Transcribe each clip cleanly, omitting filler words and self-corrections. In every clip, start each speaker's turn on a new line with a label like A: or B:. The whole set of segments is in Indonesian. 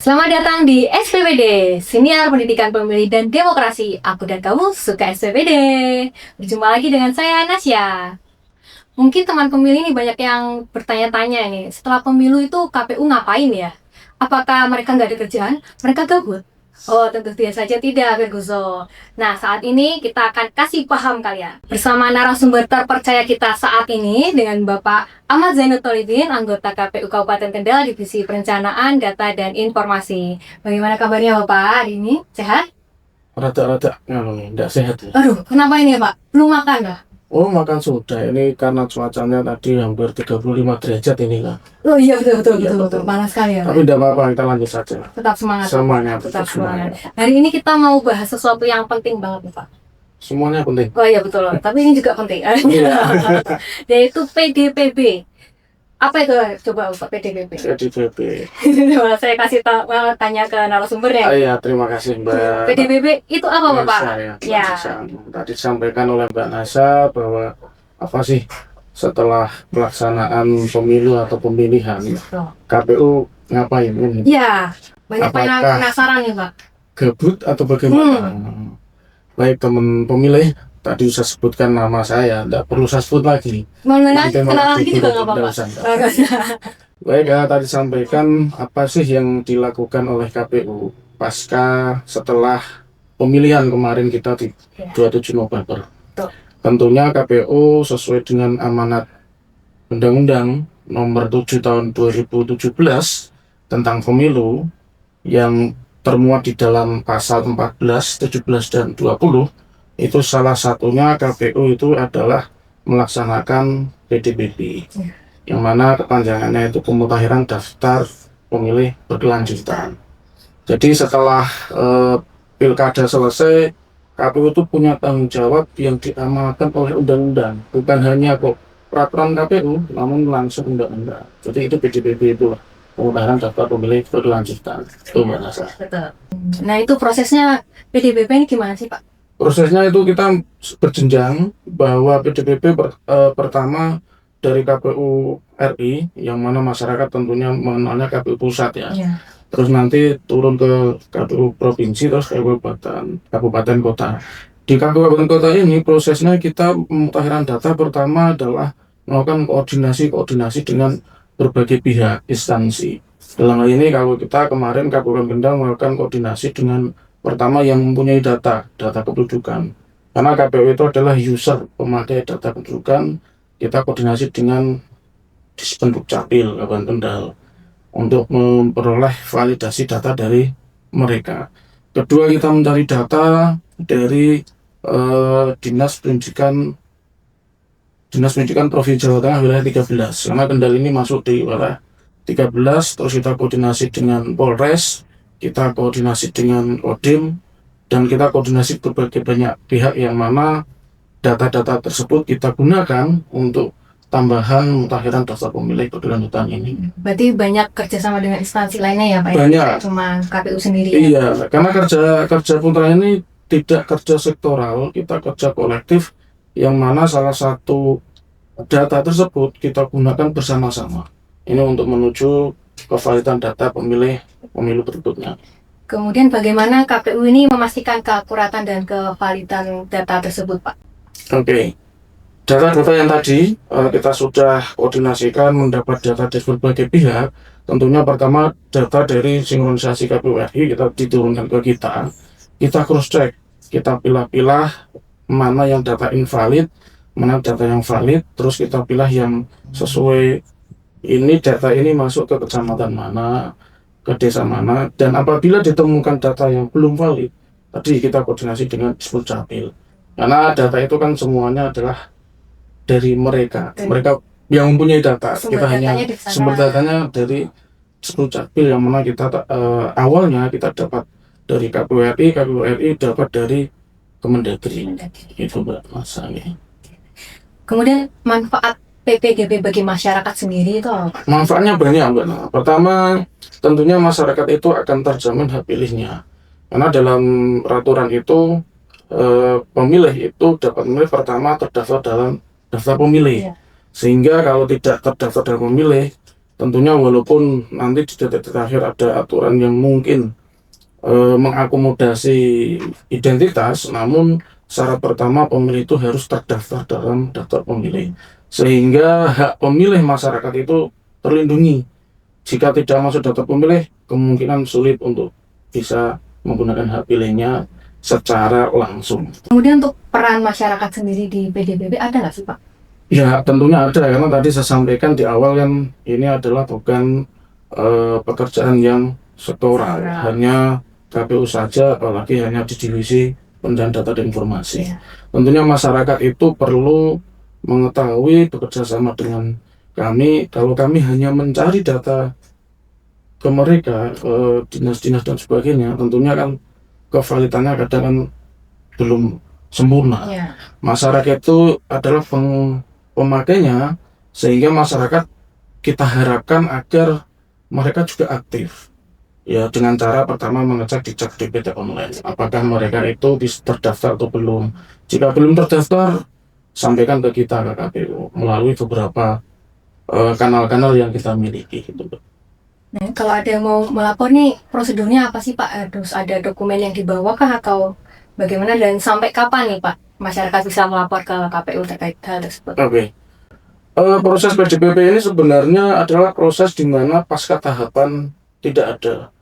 A: Selamat datang di SPPD, Siniar Pendidikan Pemilih dan Demokrasi. Aku dan kamu suka SPPD. Berjumpa lagi dengan saya, Nasya. Mungkin teman pemilih ini banyak yang bertanya-tanya nih, setelah pemilu itu KPU ngapain ya? Apakah mereka nggak ada kerjaan? Mereka gabut? Oh, tentu saja tidak, Ferguson. Nah, saat ini kita akan kasih paham kalian. Bersama narasumber terpercaya kita saat ini dengan Bapak Ahmad Zainud Tolibin, anggota KPU Kabupaten Kendal, Divisi Perencanaan, Data, dan Informasi. Bagaimana kabarnya Bapak hari ini? Sehat?
B: Rada-rada nggak sehat ya.
A: Aduh, kenapa ini ya Pak? Belum makan dah?
B: Oh, makan sudah. Ini karena cuacanya tadi hampir 35 derajat ini lah.
A: Oh iya, betul.
B: Iya, betul.
A: Panas sekali ya.
B: Tapi tidak apa-apa, kita lanjut saja.
A: Tetap semangat.
B: Tetap semangat.
A: Hari ini kita mau bahas sesuatu yang penting banget nih Pak.
B: Semuanya penting.
A: Oh iya betul, tapi ini juga penting.
B: Iya.
A: Yaitu PDPB. Apa itu? Coba Pak PDPB.
B: PDPB.
A: Saya kasih tanya ke narasumbernya.
B: Iya, terima kasih Mbak.
A: PDPB itu apa Bapak?
B: Ya. Tadi disampaikan oleh Mbak Nasa bahwa apa sih setelah pelaksanaan pemilu atau pemilihan KPU ngapain ini?
A: Ya, banyak
B: Apakah
A: penasaran nih Pak.
B: Gabut atau bagaimana? Baik teman pemilih, tadi saya sebutkan nama saya, tidak perlu saya sebut lagi.
A: Kenal lagi juga nggak apa-apa.
B: Baik, tadi sampaikan apa sih yang dilakukan oleh KPU pasca setelah pemilihan kemarin kita di 27 November. Tentunya KPU sesuai dengan amanat Undang-Undang Nomor 7 Tahun 2017 tentang pemilu yang termuat di dalam pasal 14, 17, dan 20, itu salah satunya KPU itu adalah melaksanakan PDPB, yang mana kepanjangannya itu pemutahiran daftar pemilih berkelanjutan. Jadi setelah pilkada selesai, KPU itu punya tanggung jawab yang diamanatkan oleh undang-undang, bukan hanya kok peraturan KPU, namun langsung undang-undang. Jadi itu PDPB itu pemutahiran daftar pemilih berkelanjutan. Itu Mbak Nasa.
A: Nah itu prosesnya PDPB ini gimana sih Pak?
B: Prosesnya itu kita berjenjang, bahwa PDPB pertama dari KPU RI, yang mana masyarakat tentunya mengenalnya KPU pusat ya. Terus nanti turun ke KPU provinsi, terus kabupaten kota. Di kabupaten kota ini prosesnya kita pemutahiran data pertama adalah melakukan koordinasi dengan berbagai pihak instansi. Dalam hal ini kalau kita kemarin Kabupaten Kendal melakukan koordinasi dengan pertama yang mempunyai data kependudukan. Karena KPU itu adalah user pemakai data kependudukan, kita koordinasi dengan Dispenduk Capil Kabupaten Kendal untuk memperoleh validasi data dari mereka. Kedua, kita mencari data dari Dinas Pendidikan Provinsi Jawa Tengah wilayah 13, karena Kendal ini masuk di wilayah 13, terus kita koordinasi dengan Polres, kita koordinasi dengan Kodim, dan kita koordinasi berbagai banyak pihak, yang mana data-data tersebut kita gunakan untuk tambahan mutahiran daftar pemilih berkelanjutan ini.
A: Berarti banyak kerjasama dengan instansi lainnya ya Pak?
B: Banyak.
A: Cuma KPU sendiri?
B: Iya, karena kerja putra ini tidak kerja sektoral, kita kerja kolektif, yang mana salah satu data tersebut kita gunakan bersama-sama. Ini untuk menuju kevalidan data pemilu berikutnya.
A: Kemudian bagaimana KPU ini memastikan keakuratan dan kevalidan data tersebut Pak?
B: Oke. Data-data yang tadi kita sudah koordinasikan, mendapat data dari berbagai pihak. Tentunya pertama data dari sinkronisasi KPU RI kita diturunkan ke kita. Kita cross check, kita pilah-pilah mana yang data invalid, mana data yang valid, terus kita pilih yang sesuai. Ini data ini masuk ke kecamatan mana, ke desa mana, dan apabila ditemukan data yang belum valid, tadi kita koordinasi dengan Dispenduk Capil. Karena data itu kan semuanya adalah dari mereka yang mempunyai data. Kita hanya sumber datanya dari Dispenduk Capil, yang mana kita awalnya kita dapat dari KPU RI dapat dari Kemendagri. Itu Mbak Masa.
A: Kemudian manfaat PPDB bagi masyarakat sendiri itu apa?
B: Manfaatnya banyak Mbak. Pertama, tentunya masyarakat itu akan terjamin hak pilihnya. Karena dalam peraturan itu pemilih itu dapat memilih pertama terdaftar dalam daftar pemilih. Sehingga kalau tidak terdaftar dalam pemilih, tentunya walaupun nanti di detik terakhir ada aturan yang mungkin mengakomodasi identitas, namun syarat pertama pemilih itu harus terdaftar dalam daftar pemilih, sehingga hak pemilih masyarakat itu terlindungi. Jika tidak masuk daftar pemilih, kemungkinan sulit untuk bisa menggunakan hak pilihnya secara langsung.
A: Kemudian untuk peran masyarakat sendiri di PDBB ada nggak sih Pak?
B: Ya, tentunya ada, karena tadi saya sampaikan di awal kan ini adalah bukan pekerjaan yang sektoral, hanya KPU saja, apalagi hanya di divisi pendanaan data dan informasi. Tentunya masyarakat itu perlu mengetahui, bekerja sama dengan kami. Kalau kami hanya mencari data ke mereka, ke dinas-dinas dan sebagainya, tentunya kan kevalitannya kadang kan belum sempurna. Masyarakat itu adalah pemakainya, sehingga masyarakat kita harapkan agar mereka juga aktif. Ya, dengan cara pertama mengecek di cek DPT online, apakah mereka itu bisa terdaftar atau belum. Jika belum terdaftar, sampaikan ke kita, ke KPU, melalui beberapa kanal-kanal yang kita miliki gitu.
A: Nah, kalau ada yang mau melapor nih, prosedurnya apa sih Pak? Harus ada dokumen yang dibawakan atau bagaimana, dan sampai kapan nih Pak masyarakat bisa melapor ke KPU terkait hal tersebut?
B: Oke. Proses PDBB ini sebenarnya adalah proses di mana pasca tahapan tidak ada.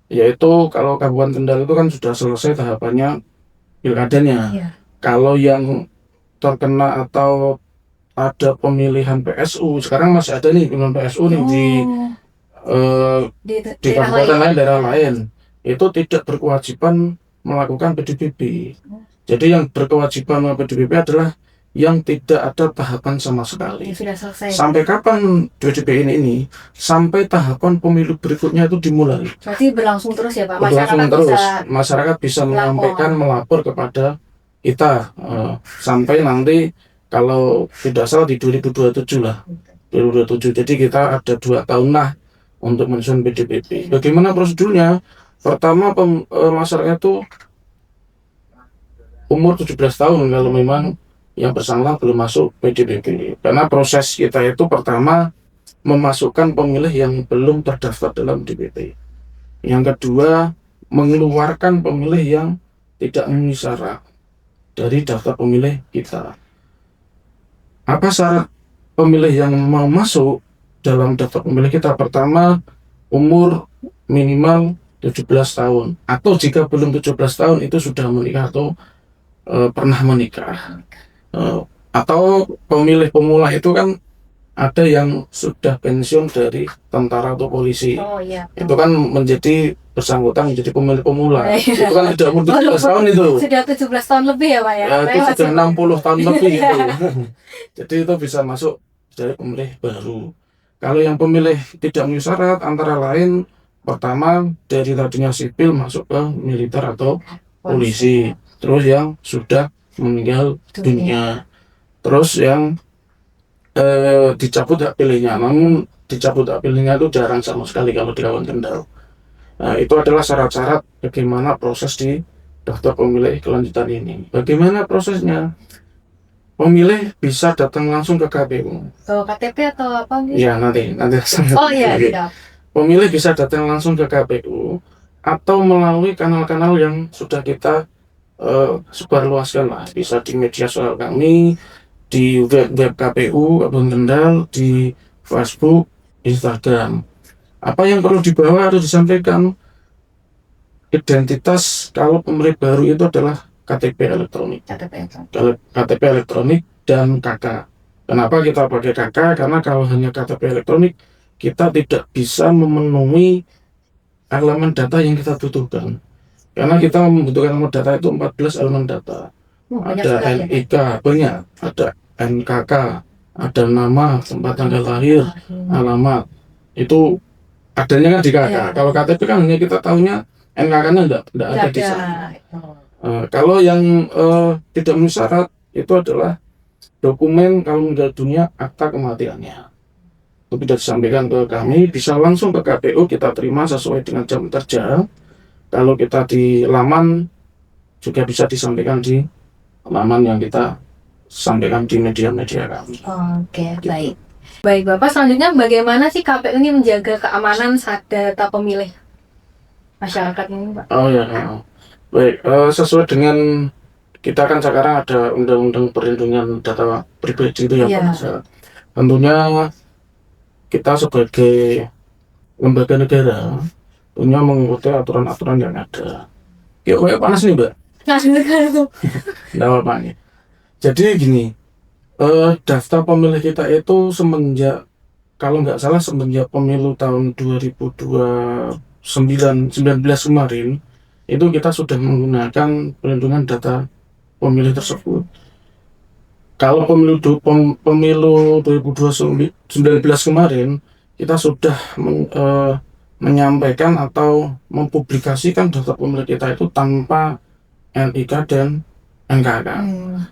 B: Yaitu kalau Kabupaten Kendal itu kan sudah selesai tahapannya pilkadanya. Kalau yang terkena atau ada pemilihan PSU, sekarang masih ada nih pemilihan PSU nih di kabupaten lain, daerah lain, itu tidak berkewajiban melakukan PDBB. Jadi yang berkewajiban melakukan PDBB adalah yang tidak ada tahapan sama sekali.
A: Sudah selesai.
B: Sampai kapan PDBB ini? Sampai tahapan pemilu berikutnya itu dimulai.
A: Berarti berlangsung terus ya Pak?
B: Berlangsung terus. Masyarakat bisa menyampaikan, melapor kepada kita sampai nanti kalau tidak salah di 2027 lah. 2027. Jadi kita ada 2 tahun lah untuk menyusun PDBB. Bagaimana prosedurnya? Pertama masyarakat itu umur 17 tahun kalau memang yang bersangkutan belum masuk PDBB. Karena proses kita itu pertama memasukkan pemilih yang belum terdaftar dalam DPT. Yang kedua, mengeluarkan pemilih yang tidak memenuhi syarat dari daftar pemilih kita. Apa syarat pemilih yang mau masuk dalam daftar pemilih kita? Pertama, umur minimal 17 tahun. Atau jika belum 17 tahun itu sudah menikah atau pernah menikah. Atau pemilih pemula itu kan ada yang sudah pensiun dari tentara atau polisi. Itu kan menjadi bersangkutan menjadi pemilih pemula. Itu kan sudah umur 17 tahun itu.
A: Sudah 17 tahun lebih ya Pak ya?
B: Itu sudah 60 tahun lebih itu. Jadi itu bisa masuk dari pemilih baru. Kalau yang pemilih tidak memenuhi syarat, antara lain pertama dari tadinya sipil masuk ke militer atau polisi. Terus yang sudah meninggal dunia, terus yang dicabut hak pilihnya. Namun dicabut hak pilihnya itu jarang sama sekali kalau di Kabupaten Kendal. Nah, itu adalah syarat-syarat bagaimana proses di daftar pemilih kelanjutan ini. Bagaimana prosesnya? Pemilih bisa datang langsung ke KPU.
A: KTP atau apa?
B: Ya nanti.
A: Oh iya, tidak.
B: Pemilih bisa datang langsung ke KPU atau melalui kanal-kanal yang sudah kita sebarluaskan lah, bisa di media sosial kami, di web KPU Kabupaten Kendal, di Facebook, Instagram. Apa yang perlu dibawa atau disampaikan? Identitas kalau pemilih baru itu adalah KTP elektronik. KTP elektronik dan KK. Kenapa kita pakai KK? Karena kalau hanya KTP elektronik, kita tidak bisa memenuhi elemen data yang kita butuhkan. Karena kita membutuhkan elemen data itu 14 elemen data. Ada NIK, banyak. Ada NKK, ada nama, tempat tanggal lahir, alamat. Itu adanya kan di KK. Kalau KTP kan hanya kita tahunya NKK-nya enggak ada di sana. Kalau yang tidak memenuhi syarat itu adalah dokumen kalau meninggal dunia, akta kematiannya. Itu tidak disampaikan ke kami, bisa langsung ke KPU, kita terima sesuai dengan jam kerja. Kalau kita di laman juga bisa disampaikan di laman yang kita sampaikan di media-media kami.
A: Oke, baik. Baik Bapak, selanjutnya bagaimana sih KPU ini menjaga keamanan saat data pemilih masyarakat ini Pak?
B: Oh ya, baik. Sesuai dengan kita kan sekarang ada undang-undang perlindungan data pribadi itu ya,
A: Iya.
B: Pak. Tentunya kita sebagai lembaga negara tentunya mengikuti aturan-aturan yang ada. Kayak panas nih, Mbak. Nggak apa-apa nih. Jadi gini, daftar pemilih kita itu semenjak, kalau nggak salah semenjak pemilu tahun 2019 kemarin, itu kita sudah menggunakan perlindungan data pemilih tersebut. Kalau pemilu 2019 kemarin, kita sudah menyampaikan atau mempublikasikan data pemilih kita itu tanpa NIK dan NKK.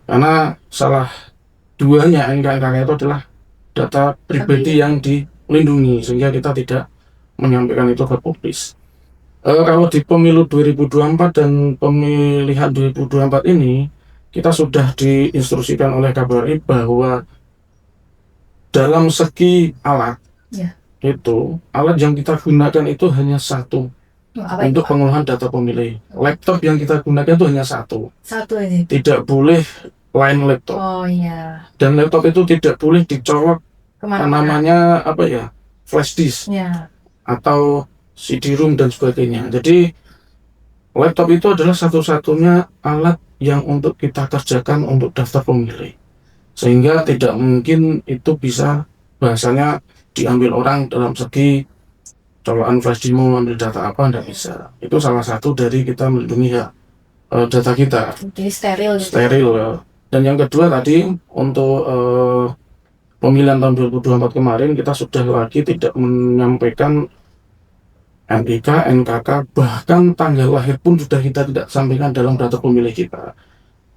B: Karena salah duanya NKK itu adalah data pribadi yang dilindungi, sehingga kita tidak menyampaikan itu ke publik. Kalau di pemilu 2024 dan pemilihan 2024 ini, kita sudah diinstruksikan oleh KBRI bahwa dalam segi alat, itu alat yang kita gunakan itu hanya satu untuk pengolahan data pemilih. Laptop yang kita gunakan itu hanya satu
A: ini.
B: Tidak boleh lain laptop.
A: Oh iya.
B: Dan laptop itu tidak boleh dicolok namanya apa ya, flash disk atau CD-ROM dan sebagainya. Jadi laptop itu adalah satu-satunya alat yang untuk kita kerjakan untuk daftar pemilih, sehingga tidak mungkin itu bisa bahasanya diambil orang dalam segi colokan flash disk mau ambil data apa, tidak bisa. Itu salah satu dari kita melindungi data kita.
A: Jadi steril.
B: Ya. Dan yang kedua tadi untuk pemilihan tahun 2024 kemarin, kita sudah lagi tidak menyampaikan NIK, NKK, bahkan tanggal lahir pun sudah kita tidak sampaikan dalam data pemilih kita.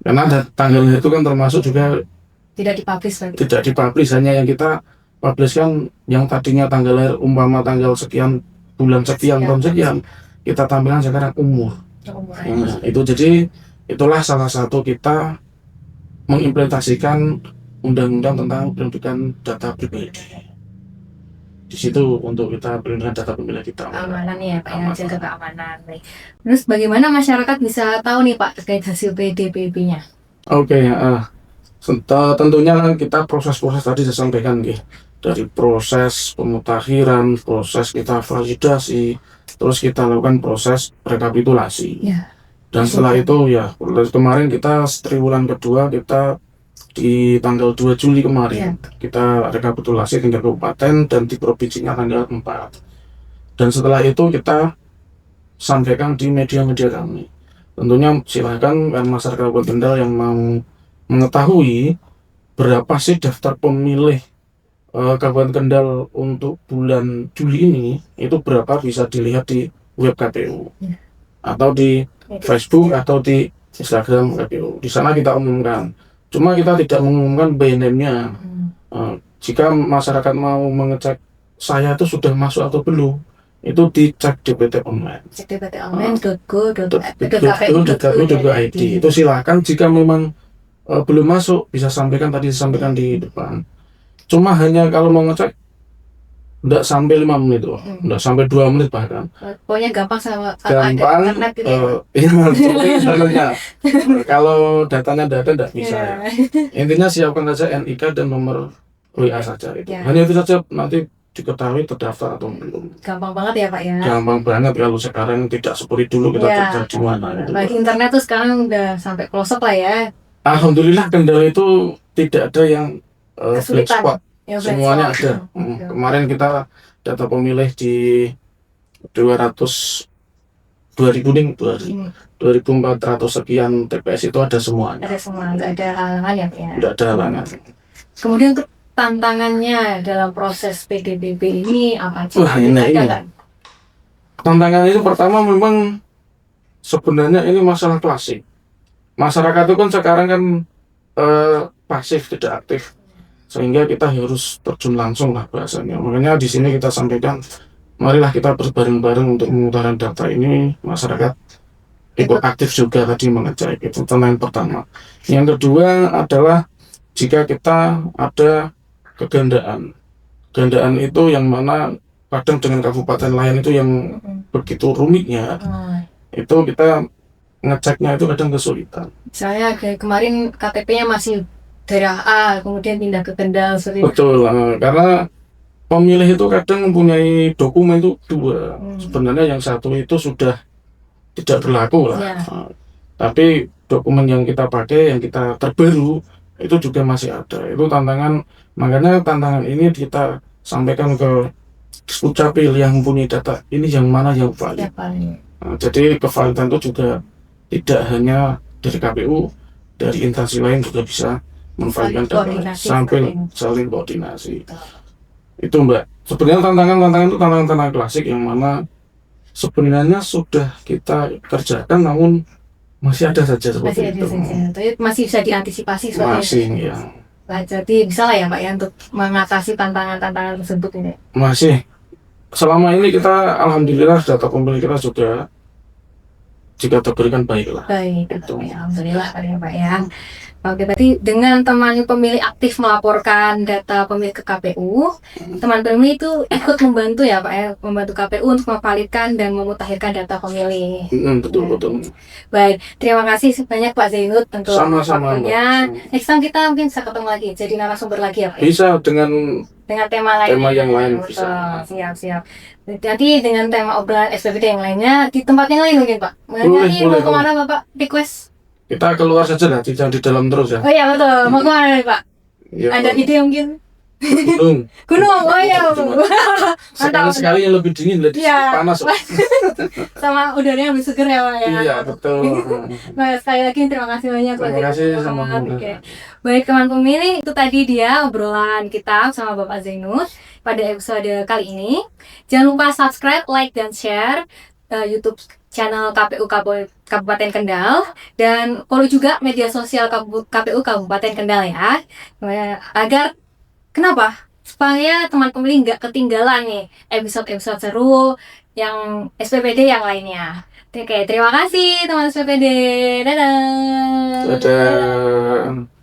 B: Karena tanggal lahir itu kan termasuk juga
A: tidak dipublish lagi.
B: Tidak dipublish, hanya yang kita publishkan yang tadinya tanggal lahir umpama tanggal sekian, bulan sekian, tahun sekian, kita tampilkan sekarang umur. Nah, itu jadi itulah salah satu kita mengimplementasikan undang-undang tentang perlindungan data pribadi. Di situ untuk kita perlindungan data pemilih kita.
A: Keamanan ya Pak, yang jaga keamanan. Terus bagaimana masyarakat bisa tahu nih Pak terkait hasil PDPB-nya?
B: Oke, tentunya kita proses-proses tadi saya sampaikan nih, dari proses pemutakhiran, proses kita validasi, terus kita lakukan proses rekapitulasi. Dan setelah itu ya, kemarin kita triwulan kedua kita di tanggal 2 Juli kemarin kita rekapitulasi tingkat kabupaten dan di provinsinya tanggal 4. Dan setelah itu kita sampaikan di media-media kami. Tentunya silakan masyarakat Kabupaten Kendal yang mau mengetahui berapa sih daftar pemilih Kabupaten Kendal untuk bulan Juli ini, itu berapa bisa dilihat di web KPU atau di Facebook atau di Instagram KPU. Di sana kita umumkan. Cuma kita tidak mengumumkan by name-nya. Jika masyarakat mau mengecek saya itu sudah masuk atau belum, itu dicek DPT online.
A: Cek DPT online.go.kpu.id.
B: Itu silakan, jika memang belum masuk bisa disampaikan di depan. Cuma hanya kalau mau ngecek enggak sampai 5 menit loh, enggak sampai 2 menit bahkan.
A: Pokoknya gampang sama
B: gampang.
A: internet gitu
B: ya. Kalau datanya enggak bisa. Intinya siapkan saja NIK dan nomor WA saja itu. Hanya itu saja, nanti diketahui terdaftar atau belum.
A: Gampang banget ya Pak ya.
B: Gampang banget, kalau sekarang tidak seperti dulu kita kerja di mana.
A: Lagi internet tuh sekarang udah sampai pelosok lah ya.
B: Alhamdulillah Kendal itu tidak ada yang black spot. Semuanya ada. Kemarin kita data pemilih di 2.400 sekian TPS itu ada semuanya.
A: Ada semua, nggak ada halangan ya Pak ya.
B: Tidak ada halangan.
A: Kemudian untuk tantangannya dalam proses PDPB ini apa aja?
B: Wah, ini. Tantangan itu pertama memang sebenarnya ini masalah klasik. Masyarakat itu kan sekarang kan pasif, tidak aktif, sehingga kita harus terjun langsung lah bahasanya. Makanya di sini kita sampaikan, marilah kita berbareng-bareng untuk mengutarakan data ini, masyarakat ikut aktif juga tadi mengecek. Itu tantangan pertama. Yang kedua adalah jika kita ada kegandaan gandaan itu yang mana kadang dengan kabupaten lain itu yang begitu rumitnya, itu kita ngeceknya itu kadang kesulitan.
A: Misalnya kayak kemarin KTP-nya masih daerah A, kemudian pindah ke Kendal seperti itu.
B: Betul, karena pemilih itu kadang mempunyai dokumen itu dua. Sebenarnya yang satu itu sudah tidak berlaku lah.
A: Ya.
B: Tapi dokumen yang kita pakai, yang kita terbaru itu juga masih ada. Itu tantangan, makanya tantangan ini kita sampaikan ke Dukcapil yang mempunyai data ini yang mana yang valid.
A: Ya, paling.
B: Jadi kevalidan itu juga tidak hanya dari KPU, dari instansi lain juga bisa memvalidkan data sampai saling koordinasi. Itu Mbak. Sebenarnya tantangan itu tantangan klasik yang mana sebenarnya sudah kita kerjakan, namun masih ada saja seperti itu.
A: Tapi masih bisa diantisipasi seperti
B: masih,
A: itu.
B: Ya.
A: Nah, jadi bisa lah ya Pak ya untuk mengatasi tantangan-tantangan tersebut ini.
B: Masih. Selama ini kita alhamdulillah data pemilih kita sudah jika terberikan baiklah.
A: Baik, alhamdulillah Pak ya. Oke, berarti dengan teman pemilih aktif melaporkan data pemilih ke KPU, teman pemilih itu ikut membantu ya Pak ya, membantu KPU untuk memvalidkan dan memutakhirkan data pemilih.
B: Betul.
A: Baik, terima kasih banyak Pak Zainud untuk
B: sama-sama,
A: waktunya. Next time kita mungkin bisa ketemu lagi, jadi narasumber lagi ya Pak.
B: Bisa dengan
A: tema lain.
B: Tema yang lain
A: betul.
B: Bisa.
A: Siap. Nanti dengan tema obrolan SPBD yang lainnya di tempat yang lain mungkin Pak.
B: Boleh.
A: Mau kemana Bapak request?
B: Kita keluar saja lah, jangan di dalam terus ya.
A: Oh iya betul, mau kemana nih Pak?
B: Ya,
A: Ada ide mungkin?
B: Gunung,
A: oh iya.
B: Sekali yang lebih dingin, lebih panas.
A: Sama udaranya lebih seger ya Pak ya.
B: Iya betul.
A: Nah, sekali lagi terima kasih banyak Pak.
B: Terima kasih sama-sama.
A: Baik teman pemilih, itu tadi dia obrolan kita sama Bapak Zainud pada episode kali ini. Jangan lupa subscribe, like, dan share YouTube channel KPU Kabupaten Kendal, dan follow juga media sosial KPU Kabupaten Kendal ya. Agar kenapa? Supaya teman pemilih nggak ketinggalan nih episode-episode seru yang SPBD yang lainnya. Oke, terima kasih teman SPBD. Dadah.
B: Dadah.